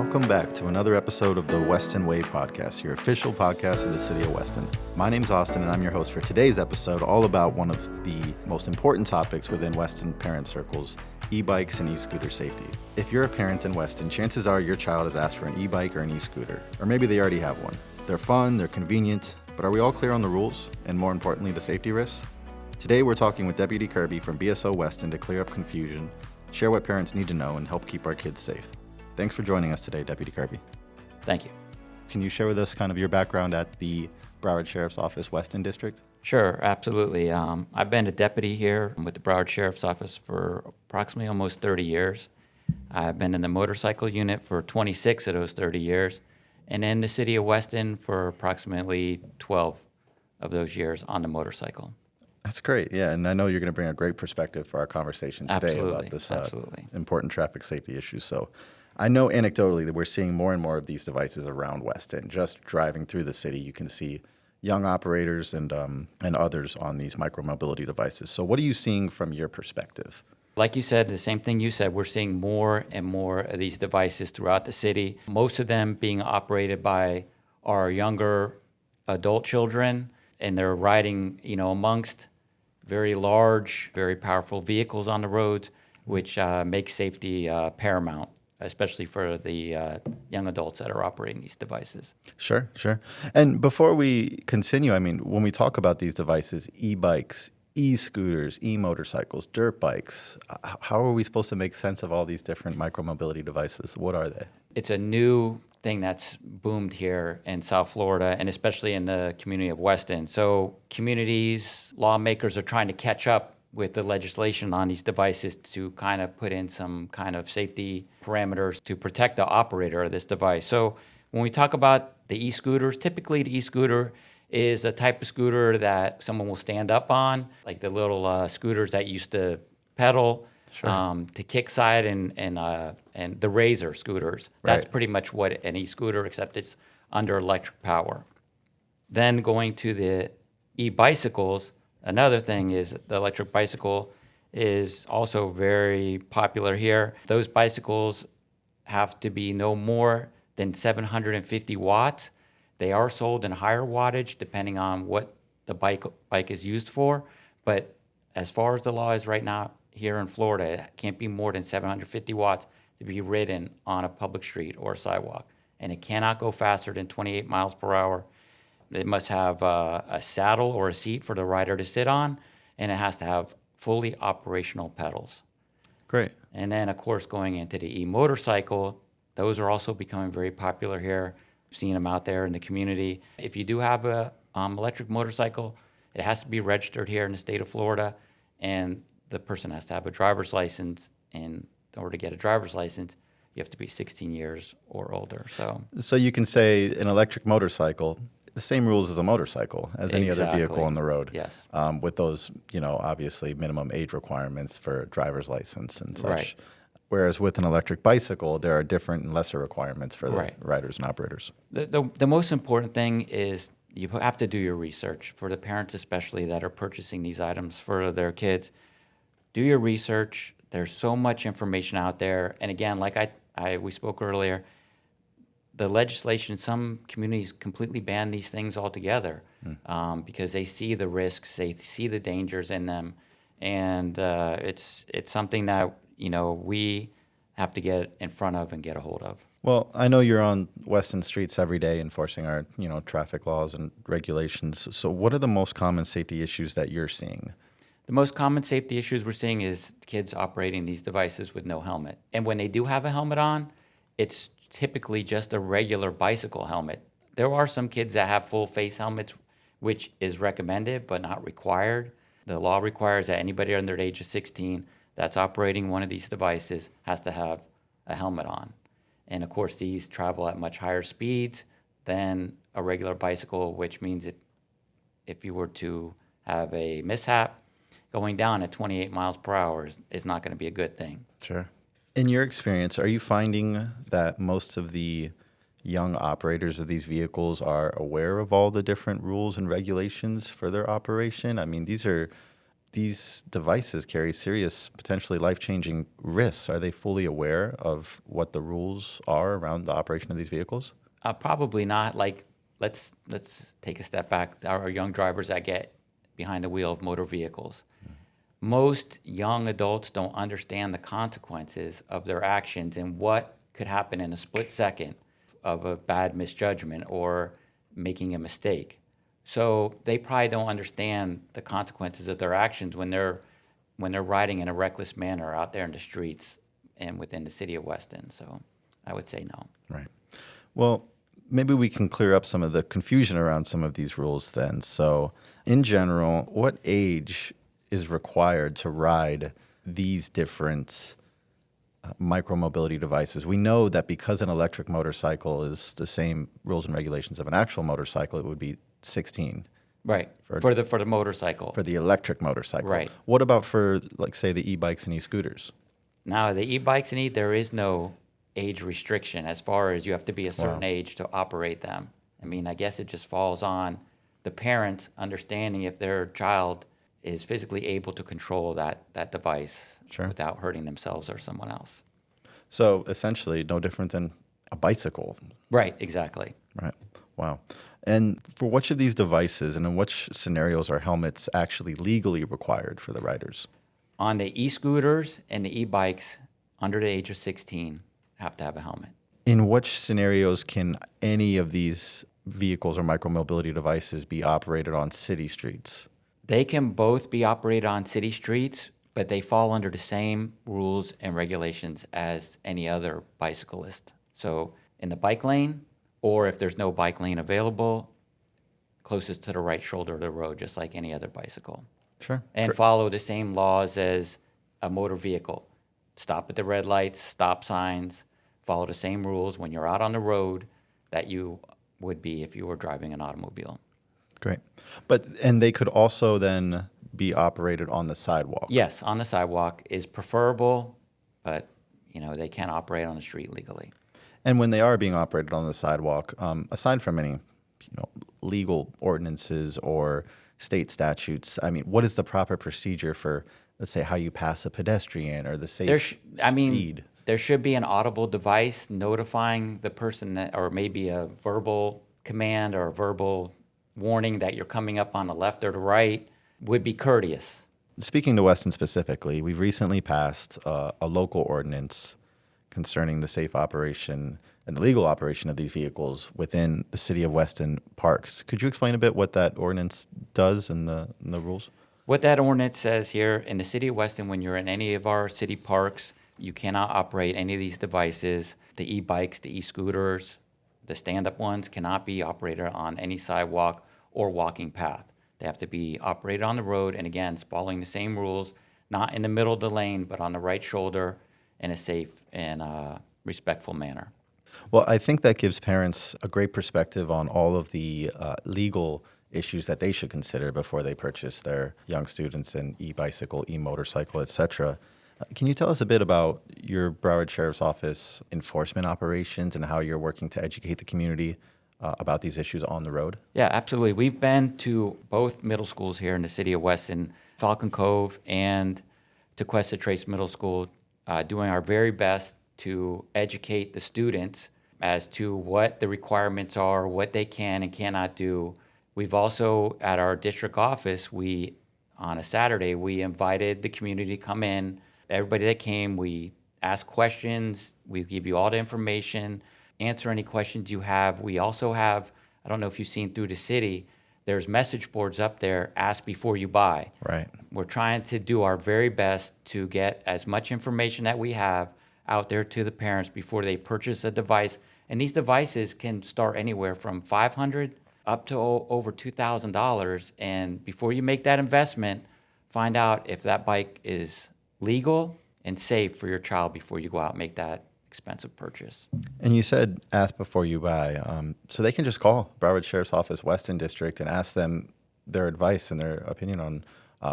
Welcome back to another episode of the Weston Way podcast, your official podcast of the city of Weston. My name's Austin, and I'm your host for today's episode, all about one of the most important topics within Weston parent circles, e-bikes and e-scooter safety. If you're a parent in Weston, chances are your child has asked for an e-bike or an e-scooter, or maybe they already have one. They're fun, they're convenient, but are we all clear on the rules, and more importantly, the safety risks? Today, we're talking with Deputy Kirby from BSO Weston to clear up confusion, share what parents need to know, and help keep our kids safe. Thanks for joining us today, Deputy Kirby. Thank you. Can you share with us kind of your background at the Broward Sheriff's Office, Weston District? Sure, absolutely. I've been a deputy here with the Broward Sheriff's Office for approximately almost 30 years. I've been in the motorcycle unit for 26 of those 30 years, and in the city of Weston for approximately 12 of those years on the motorcycle. That's great, yeah, and I know you're going to bring a great perspective for our conversation today about this important traffic safety issue. So I know anecdotally that we're seeing more and more of these devices around Weston. Just driving through the city, you can see young operators and others on these micromobility devices. So what are you seeing from your perspective? Like you said, the same thing you said, we're seeing more and more of these devices throughout the city, most of them being operated by our younger adult children, and they're riding, amongst very large, very powerful vehicles on the roads, which makes safety paramount, especially for the young adults that are operating these devices. Sure. And before we continue, when we talk about these devices, e-bikes, e-scooters, e-motorcycles, dirt bikes, how are we supposed to make sense of all these different micromobility devices? What are they? It's a new thing that's boomed here in South Florida, and especially in the community of Weston. So communities, lawmakers are trying to catch up with the legislation on these devices to kind of put in some kind of safety parameters to protect the operator of this device. So when we talk about the e-scooters, typically the e-scooter is a type of scooter that someone will stand up on, like the little scooters that used to pedal, sure. To kickside and the Razor scooters. That's pretty much what an e-scooter, except it's under electric power. Then going to the e-bicycles, another thing is the electric bicycle is also very popular here. Those bicycles have to be no more than 750 watts. They are sold in higher wattage depending on what the bike is used for. But as far as the law is right now here in Florida, it can't be more than 750 watts to be ridden on a public street or sidewalk. And it cannot go faster than 28 miles per hour. It must have a saddle or a seat for the rider to sit on, and it has to have fully operational pedals. Great. And then, of course, going into the e-motorcycle, those are also becoming very popular here. I've seen them out there in the community. If you do have a electric motorcycle, it has to be registered here in the state of Florida, and the person has to have a driver's license. And in order to get a driver's license, you have to be 16 years or older. So you can say an electric motorcycle, the same rules as a motorcycle, as any other vehicle on the road. Yes. With those, obviously minimum age requirements for driver's license and such. Right. Whereas with an electric bicycle, there are different and lesser requirements for the riders and operators. The most important thing is you have to do your research, for the parents especially that are purchasing these items for their kids. Do your research. There's so much information out there. And again, like we spoke earlier, the legislation, some communities completely ban these things altogether because they see the risks, they see the dangers in them, and it's something that we have to get in front of and get a hold of. Well, I know you're on Weston streets every day enforcing our traffic laws and regulations. So what are the most common safety issues that you're seeing? The most common safety issues we're seeing is kids operating these devices with no helmet. And when they do have a helmet on, it's typically just a regular bicycle helmet. There are some kids that have full face helmets, which is recommended but not required. The law requires that anybody under the age of 16 that's operating one of these devices has to have a helmet on. And of course, these travel at much higher speeds than a regular bicycle, which means if you were to have a mishap, going down at 28 miles per hour is not going to be a good thing. Sure. In your experience, are you finding that most of the young operators of these vehicles are aware of all the different rules and regulations for their operation? These are these devices carry serious, potentially life-changing risks. Are they fully aware of what the rules are around the operation of these vehicles? Probably not. Like, let's take a step back. Our young drivers that get behind the wheel of motor vehicles. Most young adults don't understand the consequences of their actions and what could happen in a split second of a bad misjudgment or making a mistake. So they probably don't understand the consequences of their actions when they're riding in a reckless manner out there in the streets and within the city of Weston. So I would say no. Right. Well, maybe we can clear up some of the confusion around some of these rules then. So, in general, what age is required to ride these different micromobility devices? We know that because an electric motorcycle is the same rules and regulations of an actual motorcycle, it would be 16. Right. For the motorcycle. For the electric motorcycle. Right. What about for, like, say, the e-bikes and e-scooters? Now, the e-bikes and there is no age restriction as far as you have to be a certain age to operate them. I mean, I guess it just falls on the parents understanding if their child is physically able to control that device without hurting themselves or someone else. So essentially no different than a bicycle. Right, exactly. Right. Wow. And for which of these devices and in which scenarios are helmets actually legally required for the riders? On the e-scooters and the e-bikes under the age of 16 have to have a helmet. In which scenarios can any of these vehicles or micromobility devices be operated on city streets? They can both be operated on city streets, but they fall under the same rules and regulations as any other bicyclist. So in the bike lane, or if there's no bike lane available, closest to the right shoulder of the road, just like any other bicycle. Sure. And follow the same laws as a motor vehicle. Stop at the red lights, stop signs, follow the same rules when you're out on the road that you would be if you were driving an automobile. Great. And they could also then be operated on the sidewalk? Yes, on the sidewalk is preferable, but they can't operate on the street legally. And when they are being operated on the sidewalk, aside from any legal ordinances or state statutes, I mean, what is the proper procedure for, let's say, how you pass a pedestrian or the safe speed? There should be an audible device notifying the person or maybe a verbal command or a verbal warning that you're coming up on the left or the right would be courteous. Speaking to Weston specifically, we've recently passed a local ordinance concerning the safe operation and the legal operation of these vehicles within the city of Weston parks. Could you explain a bit what that ordinance does and the rules? What that ordinance says here in the city of Weston, when you're in any of our city parks, you cannot operate any of these devices. The e-bikes, the e-scooters, the stand-up ones cannot be operated on any sidewalk or walking path. They have to be operated on the road, and again, following the same rules, not in the middle of the lane, but on the right shoulder in a safe and respectful manner. Well, I think that gives parents a great perspective on all of the legal issues that they should consider before they purchase their young students an e-bicycle, e-motorcycle, et cetera. Can you tell us a bit about your Broward Sheriff's Office enforcement operations and how you're working to educate the community about these issues on the road? Yeah, absolutely. We've been to both middle schools here in the city of Weston, Falcon Cove and Tequesta Trace Middle School, doing our very best to educate the students as to what the requirements are, what they can and cannot do. We've also, at our district office, on a Saturday, we invited the community to come in. Everybody that came, we ask questions, we give you all the information, answer any questions you have. We also have, I don't know if you've seen through the city, there's message boards up there, ask before you buy. Right. We're trying to do our very best to get as much information that we have out there to the parents before they purchase a device. And these devices can start anywhere from $500 up to over $2,000. And before you make that investment, find out if that bike is legal and safe for your child before you go out and make that expensive purchase. And you said ask before you buy. So they can just call Broward Sheriff's Office, Weston District, and ask them their advice and their opinion on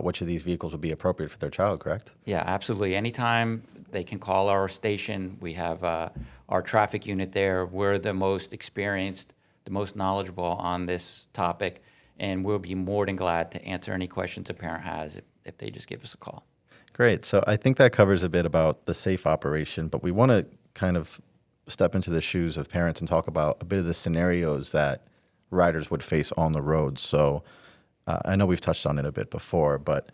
which of these vehicles would be appropriate for their child, correct? Yeah, absolutely. Anytime they can call our station. We have our traffic unit there. We're the most experienced, the most knowledgeable on this topic, and we'll be more than glad to answer any questions a parent has if they just give us a call. Great. So I think that covers a bit about the safe operation, but we want to kind of step into the shoes of parents and talk about a bit of the scenarios that riders would face on the road. So I know we've touched on it a bit before, but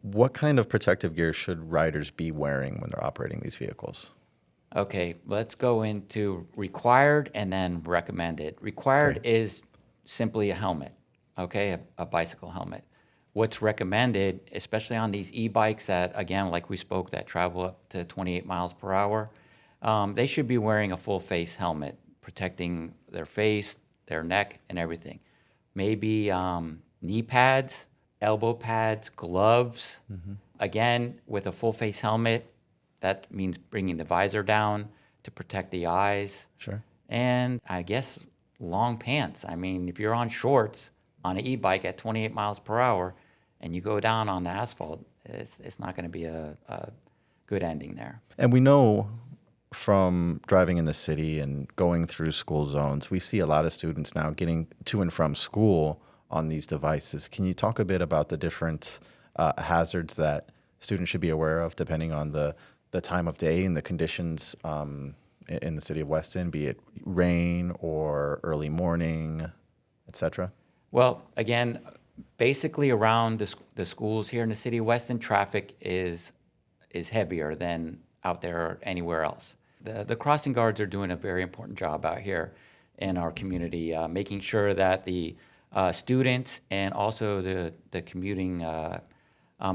what kind of protective gear should riders be wearing when they're operating these vehicles? Okay, let's go into required and then recommended. Required Great. is simply a helmet, okay, a bicycle helmet. What's recommended, especially on these e-bikes that, again, like we spoke, that travel up to 28 miles per hour, they should be wearing a full face helmet, protecting their face, their neck, and everything. Maybe knee pads, elbow pads, gloves. Again, with a full face helmet, that means bringing the visor down to protect the eyes. Sure. And I guess long pants. I mean, if you're on shorts on an e-bike at 28 miles per hour and you go down on the asphalt, it's not going to be a good ending there. And we know from driving in the city and going through school zones, we see a lot of students now getting to and from school on these devices. Can you talk a bit about the different hazards that students should be aware of depending on the time of day and the conditions in the city of Weston, be it rain or early morning, et cetera? Well, again, basically around the schools here in the city of Weston, traffic is heavier than out there anywhere else. The crossing guards are doing a very important job out here in our community, making sure that the students and also the commuting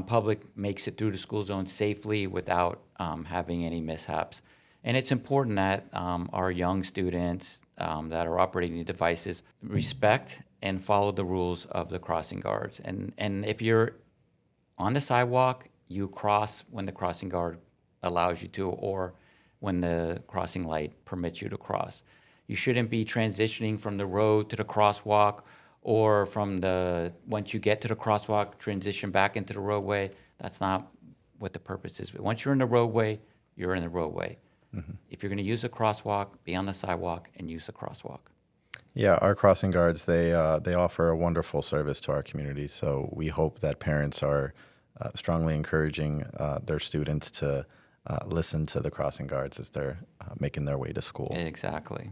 public makes it through the school zone safely without having any mishaps. And it's important that our young students that are operating the devices respect and follow the rules of the crossing guards. And if you're on the sidewalk, you cross when the crossing guard allows you to, or when the crossing light permits you to cross. You shouldn't be transitioning from the road to the crosswalk, or from once you get to the crosswalk, transition back into the roadway. That's not what the purpose is. But once you're in the roadway, you're in the roadway. Mm-hmm. If you're going to use a crosswalk, be on the sidewalk and use a crosswalk. Yeah, our crossing guards, they offer a wonderful service to our community. So we hope that parents are strongly encouraging their students to listen to the crossing guards as they're making their way to school. Exactly.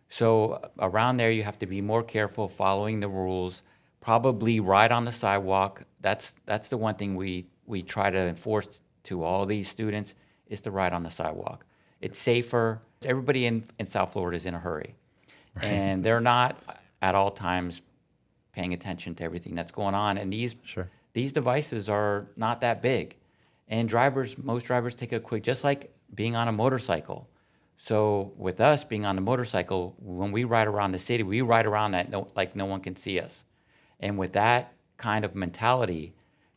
So around there, you have to be more careful following the rules, probably ride on the sidewalk. That's the one thing we try to enforce to all these students, is to ride on the sidewalk. It's safer. Everybody in South Florida is in a hurry. Right. And they're not at all times paying attention to everything that's going on. And these devices are not that big. And most drivers take a quick, just like being on a motorcycle. So with us being on the motorcycle, when we ride around the city, we ride around like no one can see us. And with that kind of mentality,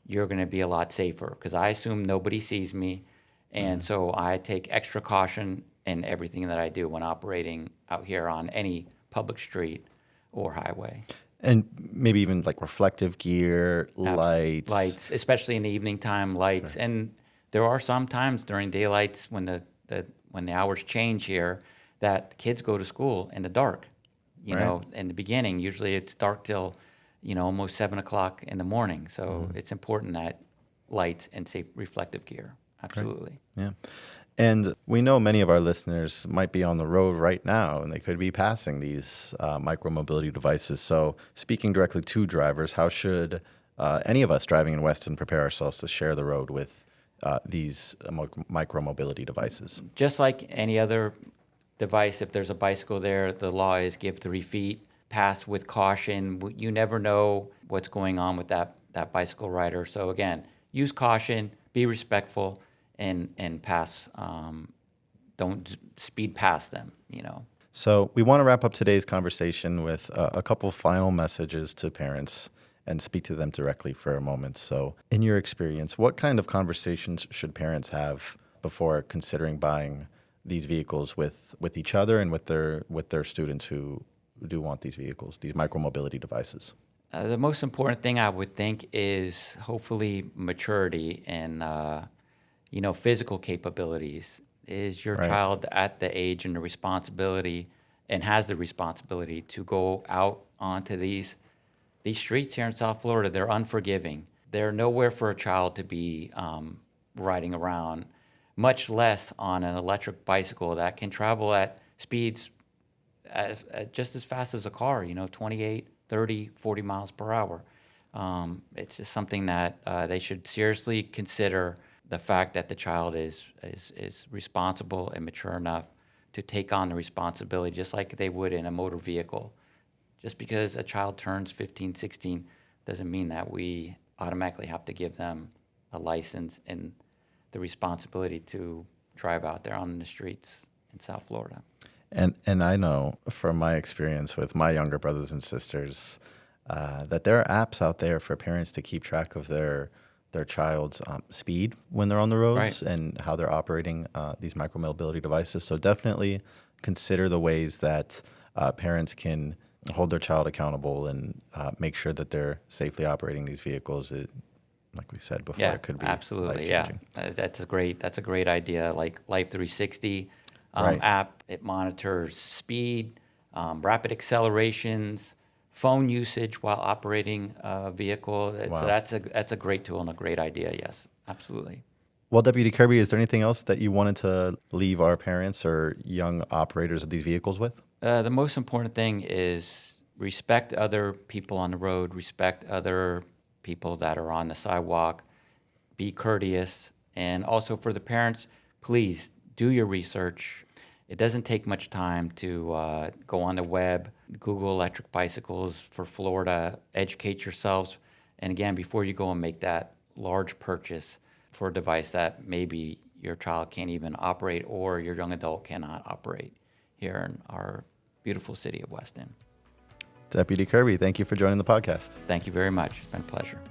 you're going to be a lot safer, because I assume nobody sees me. And so I take extra caution in everything that I do when operating out here on any public street or highway. And maybe even like reflective gear, lights. Lights, especially in the evening time, lights. Sure. And there are some times during daylights when the hours change here, that kids go to school in the dark. You know, in the beginning, usually it's dark till, almost 7 o'clock in the morning. So it's important that lights and safe reflective gear. Absolutely. Right. Yeah. And we know many of our listeners might be on the road right now, and they could be passing these micromobility devices. So speaking directly to drivers, how should any of us driving in Weston prepare ourselves to share the road with these micromobility devices? Just like any other device, if there's a bicycle there, the law is give 3 feet, pass with caution. You never know what's going on with that bicycle rider. So again, use caution, be respectful, and pass. Don't speed past them, So we want to wrap up today's conversation with a couple final messages to parents and speak to them directly for a moment. So in your experience, what kind of conversations should parents have before considering buying these vehicles with each other and with their students who do want these vehicles, these micromobility devices? The most important thing I would think is hopefully maturity and physical capabilities. Is your child at the age and the responsibility, and has the responsibility to go out onto these streets here in South Florida? They're unforgiving. They're nowhere for a child to be riding around, much less on an electric bicycle that can travel at speeds just as fast as a car, 28, 30, 40 miles per hour. It's just something that they should seriously consider, the fact that the child is responsible and mature enough to take on the responsibility just like they would in a motor vehicle. Just because a child turns 15, 16 doesn't mean that we automatically have to give them a license and the responsibility to drive out there on the streets in South Florida. And I know from my experience with my younger brothers and sisters that there are apps out there for parents to keep track of their child's speed when they're on the roads, right, and how they're operating these micromobility devices. So definitely consider the ways that parents can hold their child accountable and make sure that they're safely operating these vehicles. Like we said before, it could be absolutely, life-changing. That's a great idea. Like Life 360 right, app, it monitors speed, rapid accelerations, phone usage while operating a vehicle. Wow. So that's a great tool and a great idea. Yes, absolutely. Well, Deputy Kirby, is there anything else that you wanted to leave our parents or young operators of these vehicles with? The most important thing is respect other people on the road, respect other people that are on the sidewalk, be courteous, and also for the parents, please do your research. It doesn't take much time to go on the web, Google electric bicycles for Florida, educate yourselves, and again, before you go and make that large purchase for a device that maybe your child can't even operate or your young adult cannot operate here in our beautiful city of Weston. Deputy Kirby, thank you for joining the podcast. Thank you very much. It's been a pleasure.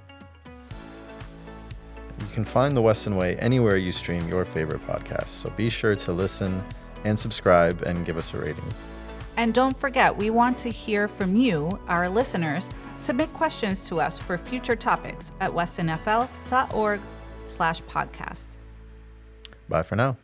You can find The Weston Way anywhere you stream your favorite podcasts, so be sure to listen and subscribe and give us a rating. And don't forget, we want to hear from you, our listeners. Submit questions to us for future topics at westonfl.org/podcast. Bye for now.